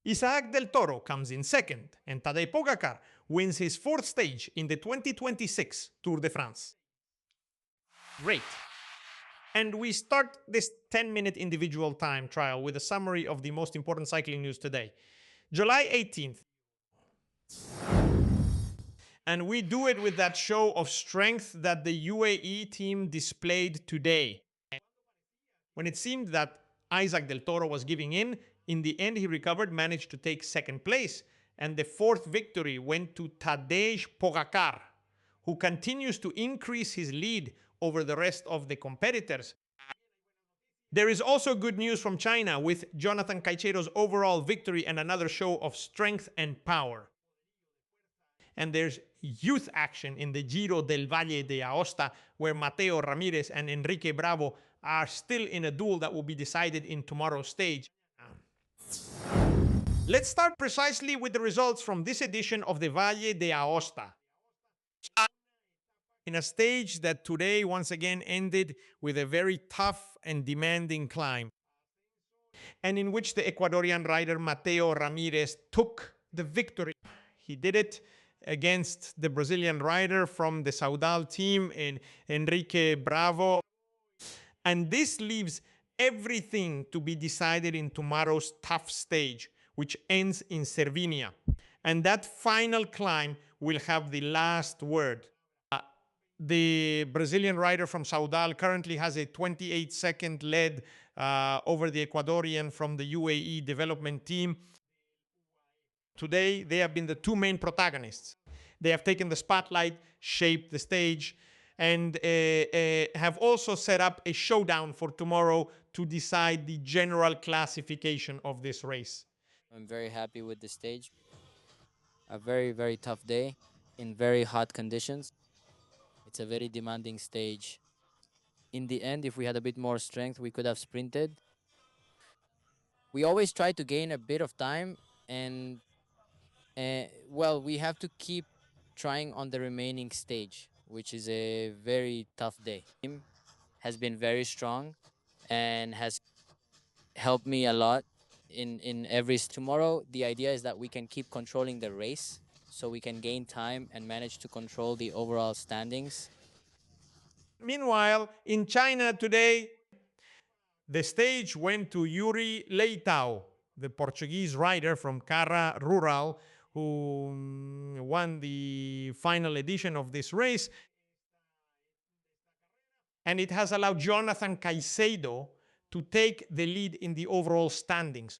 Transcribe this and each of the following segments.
Isaac del Toro comes in second, and Tadej Pogacar wins his fourth stage in the 2026 Tour de France. Great. And we start this 10-minute individual time trial with a summary of the most important cycling news today. July 18th. And we do it with that show of strength that the UAE team displayed today. When it seemed that Isaac del Toro was giving in the end he recovered, managed to take second place. And the fourth victory went to Tadej Pogacar, who continues to increase his lead over the rest of the competitors. There is also good news from China with Jonathan Caicedo's overall victory and another show of strength and power. And there's youth action in the Giro del Valle de Aosta, where Mateo Ramirez and Enrique Bravo are still in a duel that will be decided in tomorrow's stage. Let's start precisely with the results from this edition of the Valle de Aosta, in a stage that today once again ended with a very tough and demanding climb, and in which the Ecuadorian rider Mateo Ramirez took the victory. He did it against the Brazilian rider from the Saudal team, in Enrique Bravo. And this leaves everything to be decided in tomorrow's tough stage, which ends in Cervinia. And that final climb will have the last word. The Brazilian rider from Saudal currently has a 28-second lead over the Ecuadorian from the UAE development team. Today, they have been the two main protagonists. They have taken the spotlight, shaped the stage, and have also set up a showdown for tomorrow to decide the general classification of this race. I'm very happy with the stage. A very, very tough day in very hot conditions. It's a very demanding stage. In the end, if we had a bit more strength, we could have sprinted. We always try to gain a bit of time, and well, we have to keep trying on the remaining stage, which is a very tough day. Team has been very strong and has helped me a lot in every. Tomorrow, the idea is that we can keep controlling the race so we can gain time and manage to control the overall standings. Meanwhile, in China today, the stage went to Yuri Leitao, the Portuguese rider from Carra Rural, who won the final edition of this race. And it has allowed Jonathan Caicedo to take the lead in the overall standings,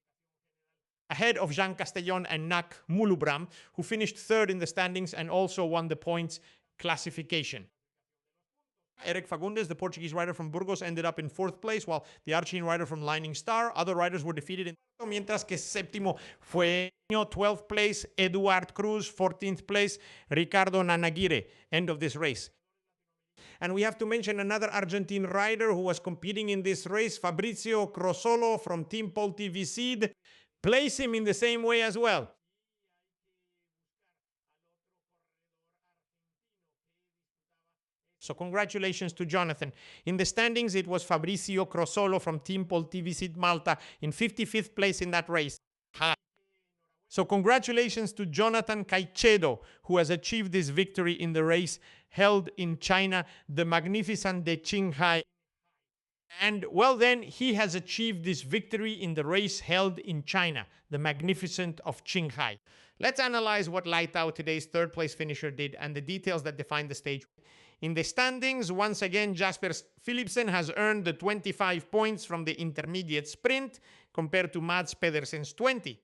ahead of Jean Castellon and Nak Mulubram, who finished third in the standings and also won the points classification. Eric Fagundes, the Portuguese rider from Burgos, ended up in fourth place, while the Argentine rider from Lightning Star, other riders were defeated in. Mientras que séptimo fue 12th place, Eduard Cruz, 14th place, Ricardo Nanaguire, end of this race. And we have to mention another Argentine rider who was competing in this race, Fabrizio Crosolo from Team Poltivicid. Place him in the same way as well. So congratulations to Jonathan. In the standings, it was Fabrizio Crosolo from Team Poltivicid Malta in 55th place in that race. So congratulations to Jonathan Caicedo, who has achieved this victory in the race held in China, the Magnificent de Qinghai. And well then, he has achieved this victory in the race held in China, the Magnificent of Qinghai. Let's analyze what Leitao, today's third place finisher, did and the details that define the stage. In the standings, once again, Jasper Philipsen has earned the 25 points from the intermediate sprint compared to Mads Pedersen's 20.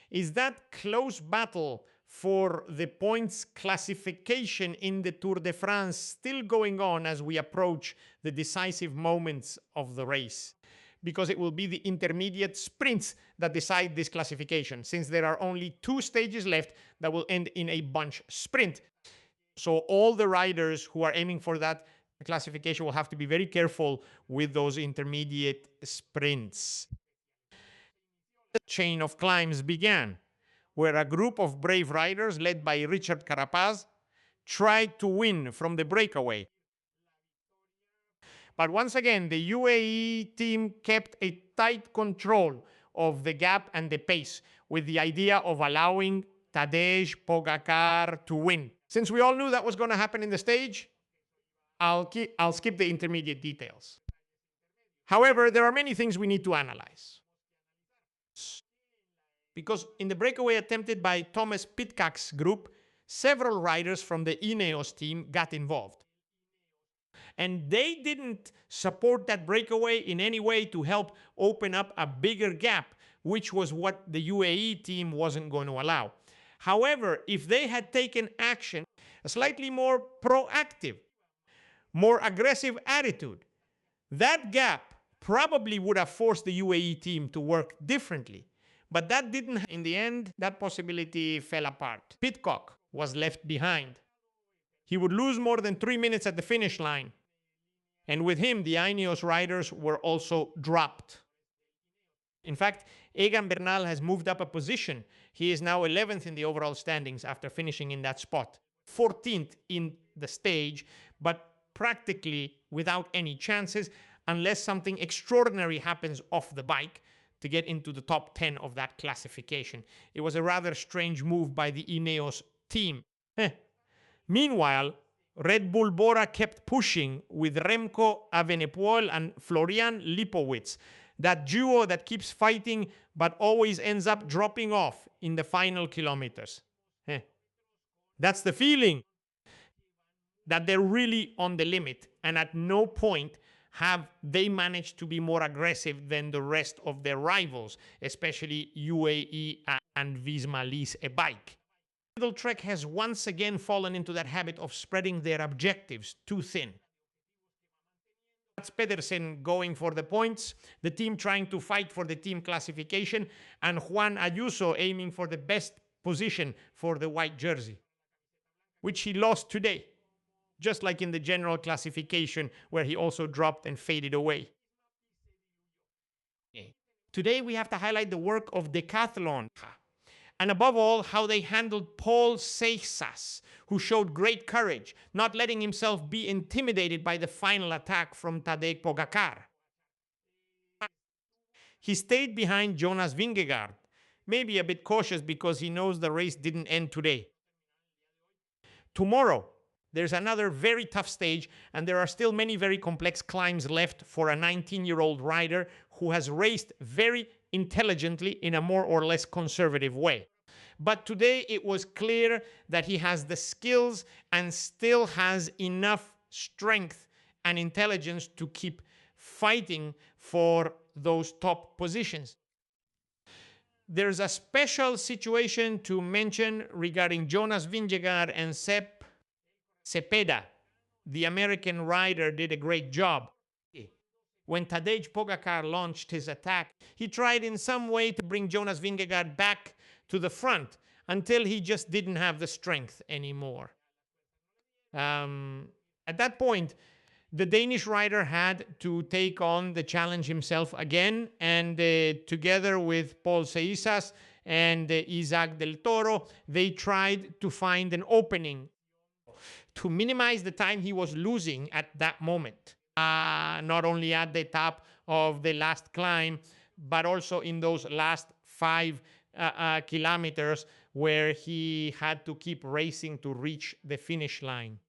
Is that close battle for the points classification in the Tour de France still going on as we approach the decisive moments of the race? Because it will be the intermediate sprints that decide this classification, since there are only 2 stages left that will end in a bunch sprint. So all the riders who are aiming for that classification will have to be very careful with those intermediate sprints. The chain of climbs began, where a group of brave riders led by Richard Carapaz tried to win from the breakaway. But once again, the UAE team kept a tight control of the gap and the pace, with the idea of allowing Tadej Pogacar to win. Since we all knew that was going to happen in the stage, I'll skip the intermediate details. However, there are many things we need to analyze. Because in the breakaway attempted by Thomas Pitcock's group, several riders from the Ineos team got involved. And they didn't support that breakaway in any way to help open up a bigger gap, which was what the UAE team wasn't going to allow. However, if they had taken action, a slightly more proactive, more aggressive attitude, that gap probably would have forced the UAE team to work differently. But that didn't. In the end, that possibility fell apart. Pidcock was left behind. He would lose more than 3 minutes at the finish line. And with him, the Ineos riders were also dropped. In fact, Egan Bernal has moved up a position. He is now 11th in the overall standings after finishing in that spot. 14th in the stage, but practically without any chances unless something extraordinary happens off the bike to get into the top 10 of that classification. It was a rather strange move by the Ineos team. Meanwhile, Red Bull Bora kept pushing with Remco Evenepoel and Florian Lipowitz, that duo that keeps fighting but always ends up dropping off in the final kilometers. That's the feeling, that they're really on the limit, and at no point have they managed to be more aggressive than the rest of their rivals, especially UAE and Visma Lease a Bike. Middle Trek has once again fallen into that habit of spreading their objectives too thin. Mats Pedersen going for the points, the team trying to fight for the team classification, and Juan Ayuso aiming for the best position for the white jersey, which he lost today, just like in the general classification where he also dropped and faded away. Today we have to highlight the work of Decathlon, and above all, how they handled Paul Seissas, who showed great courage, not letting himself be intimidated by the final attack from Tadej Pogacar. He stayed behind Jonas Vingegaard, maybe a bit cautious because he knows the race didn't end today. Tomorrow, there's another very tough stage, and there are still many very complex climbs left for a 19-year-old rider who has raced very intelligently in a more or less conservative way. But today it was clear that he has the skills and still has enough strength and intelligence to keep fighting for those top positions. There's a special situation to mention regarding Jonas Vingegaard and Sepp Cepeda. The American rider did a great job. When Tadej Pogacar launched his attack, he tried in some way to bring Jonas Vingegaard back to the front until he just didn't have the strength anymore. At that point, the Danish rider had to take on the challenge himself again, and together with Paul Seissas and Isaac del Toro, they tried to find an opening to minimize the time he was losing at that moment. Not only at the top of the last climb, but also in those last 5 kilometers where he had to keep racing to reach the finish line.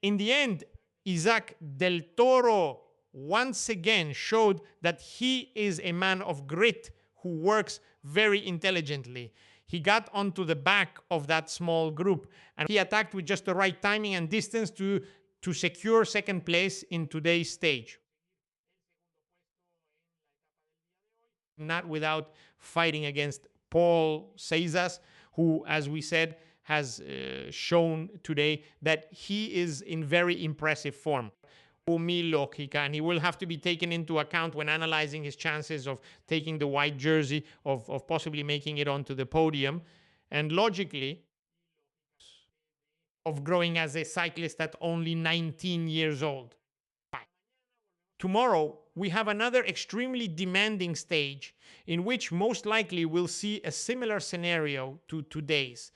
In the end, Isaac del Toro once again showed that he is a man of grit who works very intelligently. He got onto the back of that small group, and he attacked with just the right timing and distance to secure second place in today's stage. Not without fighting against Paul Seissas, who, as we said, has shown today that he is in very impressive form. And he will have to be taken into account when analyzing his chances of taking the white jersey, of possibly making it onto the podium, and logically, of growing as a cyclist at only 19 years old. Tomorrow, we have another extremely demanding stage in which most likely we'll see a similar scenario to today's.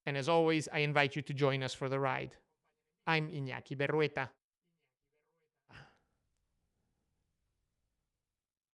And as always, I invite you to join us for the ride. I'm Iñaki Berrueta.